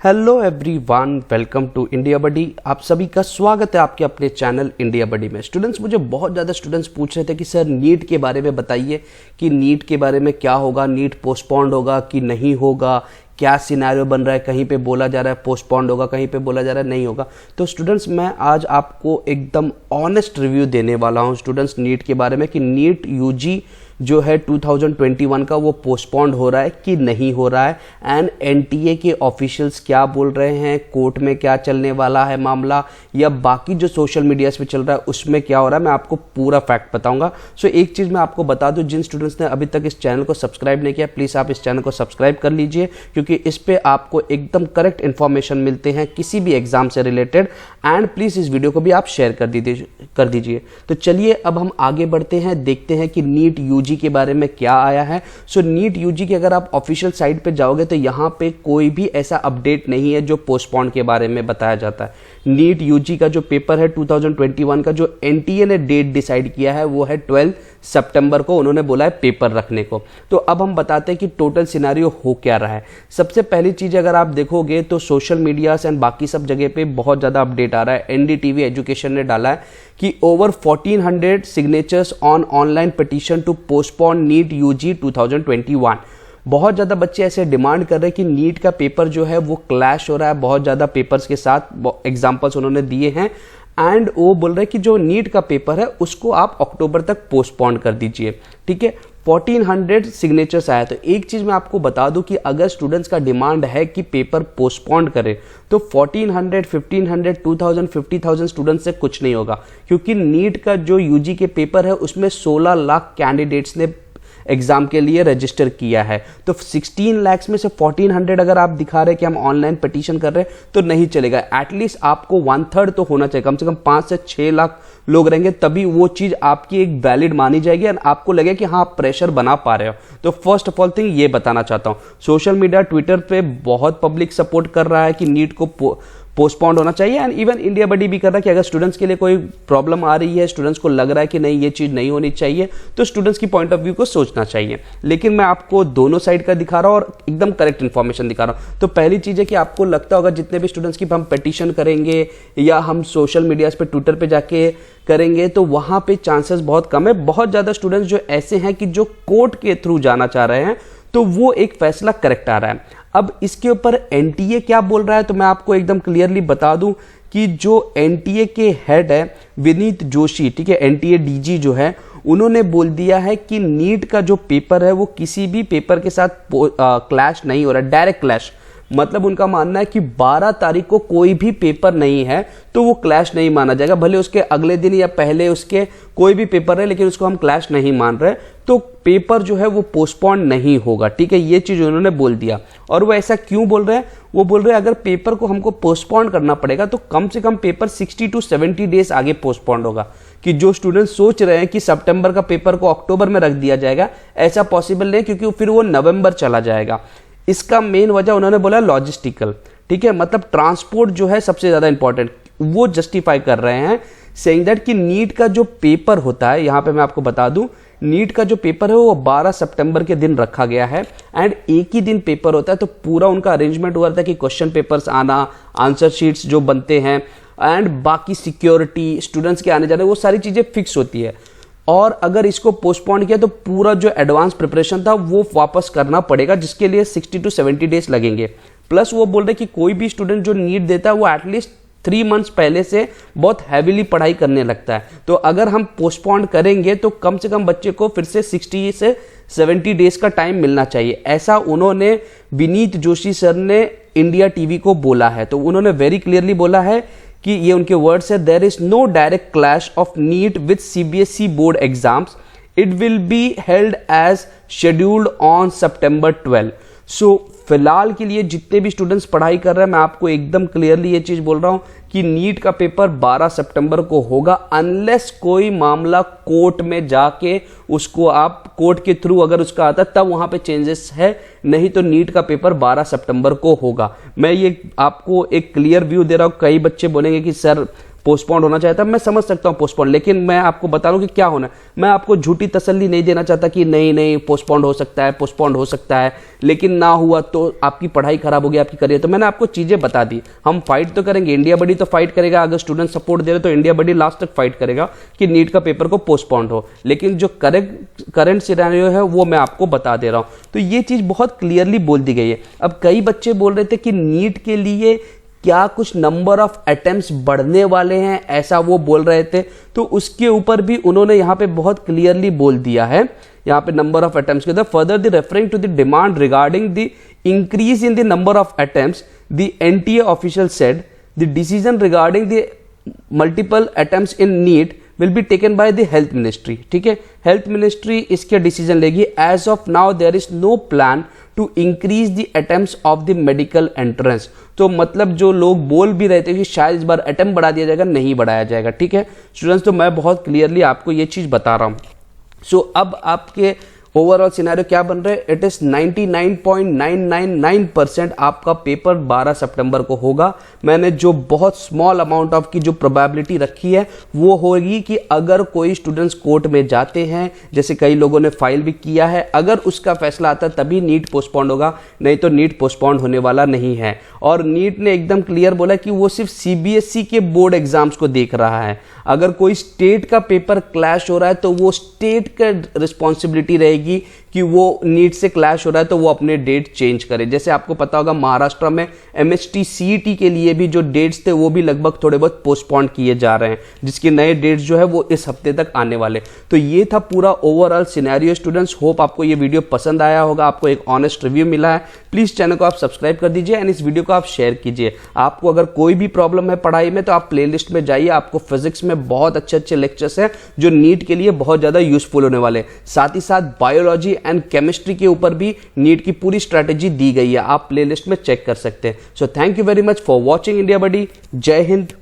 Hello everyone, welcome to India buddy. आप सभी का स्वागत है आपके अपने चैनल इंडिया बडी में। स्टूडेंट्स, मुझे बहुत ज़्यादा स्टूडेंट्स पूछ रहे थे कि सर नीट के बारे में बताइए कि नीट के बारे में क्या होगा, नीट पोस्टपोन्ड होगा कि नहीं होगा, क्या सिनेरियो बन रहा है, कहीं पे बोला जा रहा है पोस्टपोन्ड होगा, कहीं पे बोला जा रहा है नहीं होगा। तो स्टूडेंट्स, मैं आज आपको एकदम ऑनेस्ट रिव्यू देने वाला हूँ स्टूडेंट्स नीट के बारे में कि नीट यूजी जो है 2021 का वो पोस्टपोन्ड हो रहा है कि नहीं हो रहा है, एंड एनटीए के ऑफिशियल्स क्या बोल रहे हैं, कोर्ट में क्या चलने वाला है मामला, या बाकी जो सोशल मीडियाज पे चल रहा है उसमें क्या हो रहा है, मैं आपको पूरा फैक्ट बताऊंगा। सो एक चीज़ मैं आपको बता दूं, जिन स्टूडेंट्स ने अभी तक इस चैनल को सब्सक्राइब नहीं किया, प्लीज़ आप इस चैनल को सब्सक्राइब कर लीजिए, क्योंकि इस पर आपको एकदम करेक्ट इन्फॉर्मेशन मिलते हैं किसी भी एग्जाम से रिलेटेड। एंड प्लीज़ इस वीडियो को भी आप शेयर कर दीजिए। तो चलिए अब हम आगे बढ़ते हैं, देखते हैं कि नीट यूजी के बारे में क्या आया है। सो नीट यूजी की अगर आप ऑफिशियल साइट पे जाओगे तो यहां पे कोई भी ऐसा अपडेट नहीं है जो पोस्टपोन के बारे में बताया जाता है। नीट यूजी का जो पेपर है 2021 का, जो एनटीए ने डेट डिसाइड किया है वो है 12 सितंबर को, उन्होंने बोला है पेपर रखने को। तो अब हम बताते हैं कि टोटल सिनेरियो हो क्या रहा है। सबसे पहली चीज अगर आप देखोगे तो सोशल मीडिया एंड बाकी सब जगह पे बहुत ज्यादा अपडेट आ रहा है। एनडीटीवी एजुकेशन ने डाला है कि over 1400 signatures on online petition to postpone NEET UG 2021। बहुत ज़्यादा बच्चे ऐसे डिमांड कर रहे हैं कि नीट का पेपर जो है वो क्लैश हो रहा है बहुत ज़्यादा पेपर्स के साथ। एग्जाम्पल्स उन्होंने दिए हैं एंड वो बोल रहे हैं कि जो नीट का पेपर है उसको आप अक्टूबर तक पोस्टपोन कर दीजिए। ठीक है, 1400 सिग्नेचर्स आया। तो एक चीज मैं आपको बता दूं कि अगर स्टूडेंट्स का डिमांड है कि पेपर पोस्टपोन करें तो 1400, 1500, 2000, 50,000 स्टूडेंट्स से कुछ नहीं होगा, क्योंकि नीट का जो यूजी के पेपर है उसमें 16 लाख कैंडिडेट्स ने एग्जाम के लिए रजिस्टर किया है। तो 16 लाख में से 1400 अगर आप दिखा रहे हैं कि हम ऑनलाइन पिटीशन कर रहे हैं तो नहीं चलेगा। एटलीस्ट आपको 1/3 तो होना चाहिए, कम से कम 5 से 6 लाख लोग रहेंगे, तभी वो चीज आपकी एक वैलिड मानी जाएगी और आपको लगे कि हाँ प्रेशर बना पा रहे हो। तो फर्स्ट ऑफ ऑल थिंग ये बताना चाहता हूं, सोशल मीडिया ट्विटर पे बहुत पब्लिक सपोर्ट कर रहा है कि नीट को पोस्टपोन्ड होना चाहिए, एंड इवन इंडिया बडी भी कर रहा है कि अगर स्टूडेंट्स के लिए कोई प्रॉब्लम आ रही है, स्टूडेंट्स को लग रहा है कि नहीं ये चीज नहीं होनी चाहिए, तो स्टूडेंट्स की पॉइंट ऑफ व्यू को सोचना चाहिए। लेकिन मैं आपको दोनों साइड का दिखा रहा हूं और एकदम करेक्ट इन्फॉर्मेशन दिखा रहा हूं। तो पहली चीज है कि आपको लगता होगा जितने भी स्टूडेंट्स की हम पिटीशन करेंगे या हम सोशल मीडिया पे ट्विटर पे जाके करेंगे तो वहां पे चांसेस बहुत कम है। बहुत ज्यादा स्टूडेंट्स जो ऐसे हैं कि जो कोर्ट के थ्रू जाना चाह रहे हैं, तो वो एक फैसला करेक्ट आ रहा है। अब इसके ऊपर एनटीए क्या बोल रहा है तो मैं आपको एकदम क्लियरली बता दूं कि जो एनटीए के हेड है विनीत जोशी, ठीक है, एनटीए डीजी जो है, उन्होंने बोल दिया है कि नीट का जो पेपर है वो किसी भी पेपर के साथ क्लैश नहीं हो रहा, डायरेक्ट क्लैश। मतलब उनका मानना है कि 12 तारीख को कोई भी पेपर नहीं है तो वो क्लैश नहीं माना जाएगा, भले उसके अगले दिन या पहले उसके कोई भी पेपर है, लेकिन उसको हम क्लैश नहीं मान रहे, तो पेपर जो है वो पोस्टपोन नहीं होगा। ठीक है, ये चीज उन्होंने बोल दिया। और वो ऐसा क्यों बोल रहे हैं? वो बोल रहे हैं अगर पेपर को हमको पोस्टपोन करना पड़ेगा तो कम से कम पेपर 60 to 70 डेज आगे पोस्टपोन होगा। कि जो स्टूडेंट सोच रहे हैं कि सितंबर का पेपर को अक्टूबर में रख दिया जाएगा, ऐसा पॉसिबल नहीं, क्योंकि फिर वो नवंबर चला जाएगा। इसका मेन वजह उन्होंने बोला लॉजिस्टिकल। ठीक है, मतलब ट्रांसपोर्ट जो है सबसे ज्यादा इंपॉर्टेंट, वो जस्टिफाई कर रहे हैं सेइंग दैट कि नीट का जो पेपर होता है, यहां पे मैं आपको बता दूं, नीट का जो पेपर है वो 12 सितंबर के दिन रखा गया है एंड एक ही दिन पेपर होता है। तो पूरा उनका अरेंजमेंट हुआ था कि क्वेश्चन पेपर्स आना, आंसर शीट्स जो बनते हैं एंड बाकी सिक्योरिटी, स्टूडेंट्स के आने जाने, वो सारी चीजें फिक्स होती है। और अगर इसको पोस्टपोन किया तो पूरा जो एडवांस प्रिपरेशन था वो वापस करना पड़ेगा, जिसके लिए 60 to 70 डेज लगेंगे। प्लस वो बोल रहे कि कोई भी स्टूडेंट जो नीट देता है वो एटलीस्ट 3 मंथ्स पहले से बहुत हैवीली पढ़ाई करने लगता है। तो अगर हम पोस्टपोन करेंगे तो कम से कम बच्चे को फिर से 60 से 70 डेज का टाइम मिलना चाहिए, ऐसा उन्होंने विनीत जोशी सर ने इंडिया टीवी को बोला है। तो उन्होंने वेरी क्लियरली बोला है कि ये उनके वर्ड्स है, there is no direct clash of NEET with CBSE board exams, it will be held as scheduled on September 12। So फिलहाल के लिए जितने भी स्टूडेंट्स पढ़ाई कर रहे हैं, मैं आपको एकदम क्लियरली ये चीज बोल रहा हूं कि नीट का पेपर 12 सितंबर को होगा, अनलेस कोई मामला कोर्ट में जाके उसको आप कोर्ट के थ्रू अगर उसका आता तब वहां पे चेंजेस है, नहीं तो नीट का पेपर 12 सितंबर को होगा। मैं ये आपको एक क्लियर व्यू दे रहा हूं। कई बच्चे बोलेंगे कि सर पोस्टपोन होना चाहता है, मैं समझ सकता हूं पोस्टपोन, लेकिन मैं आपको बता रहा हूं कि क्या होना है। मैं आपको झूठी तसल्ली नहीं देना चाहता कि नहीं नहीं पोस्टपोन हो सकता है, पोस्टपोन हो सकता है, लेकिन ना हुआ तो आपकी पढ़ाई खराब होगी, आपकी करियर। तो मैंने आपको चीजें बता दी। हम फाइट तो करेंगे, इंडिया बडी तो फाइट करेगा, अगर स्टूडेंट सपोर्ट दे रहे तो इंडिया बडी लास्ट तक फाइट करेगा कि नीट का पेपर को पोस्टपोन हो, लेकिन जो करंट सिनेरियो है वो मैं आपको बता दे रहा हूं। तो ये चीज बहुत क्लियरली बोल दी गई है। अब कई बच्चे बोल रहे थे कि नीट के लिए क्या कुछ नंबर ऑफ अटेम्प्ट्स बढ़ने वाले हैं, ऐसा वो बोल रहे थे। तो उसके ऊपर भी उन्होंने यहां पे बहुत क्लियरली बोल दिया है, यहां पे नंबर ऑफ अटेम्प्ट्स के further the referring to the demand regarding the increase in the number of attempts, the NTA official said the decision regarding the multiple attempts in NEET will be taken by the health ministry. ठीक है, health ministry इसके decision लेगी। As of now there is no plan to increase the attempts of the medical entrance. तो मतलब जो लोग बोल भी रहे थे कि शायद इस बार अटेम्प्ट बढ़ा दिया जाएगा, नहीं बढ़ाया जाएगा। ठीक है स्टूडेंट्स, तो मैं बहुत क्लियरली आपको ये चीज बता रहा हूं। सो अब आपके ओवरऑल सिनेरियो क्या बन रहे हैं, इट इज 99.999% आपका पेपर 12 सितंबर को होगा। मैंने जो बहुत स्मॉल अमाउंट ऑफ की जो प्रोबेबिलिटी रखी है वो होगी कि अगर कोई स्टूडेंट्स कोर्ट में जाते हैं, जैसे कई लोगों ने फाइल भी किया है, अगर उसका फैसला आता है तभी नीट पोस्टपोन होगा, नहीं तो नीट पोस्टपोन होने वाला नहीं है। और नीट ने एकदम क्लियर बोला कि वो सिर्फ सीबीएसई के बोर्ड एग्जाम्स को देख रहा है। अगर कोई स्टेट का पेपर क्लैश हो रहा है तो वो स्टेट का रिस्पॉन्सिबिलिटी रहेगी कि वो नीट से क्लैश हो रहा है तो वो अपने डेट चेंज करे। जैसे आपको पता होगा महाराष्ट्र में एमएसटी सीईटी के लिए भी जो डेट्स थे वो भी लगभग थोड़े बहुत पोस्टपोन किए जा रहे हैं, जिसके नए डेट्स जो है वो इस हफ्ते तक आने वाले। तो ये था पूरा ओवरऑल सिनेरियो स्टूडेंट्स। होप आपको ये वीडियो पसंद आया होगा, आपको एक ऑनेस्ट रिव्यू मिला है। प्लीज चैनल को आप सब्सक्राइब कर दीजिए एंड इस वीडियो को आप शेयर कीजिए। आपको अगर कोई भी प्रॉब्लम है पढ़ाई में तो आप प्लेलिस्ट में जाइए, आपको फिजिक्स में बहुत अच्छे अच्छे लेक्चर्स हैं जो नीट के लिए बहुत ज्यादा यूजफुल होने वाले। साथ ही साथ बायोलॉजी एंड केमिस्ट्री के ऊपर भी नीट की पूरी स्ट्रेटेजी दी गई है, आप प्लेलिस्ट में चेक कर सकते हैं। So thank you very much for watching India buddy. जय हिंद,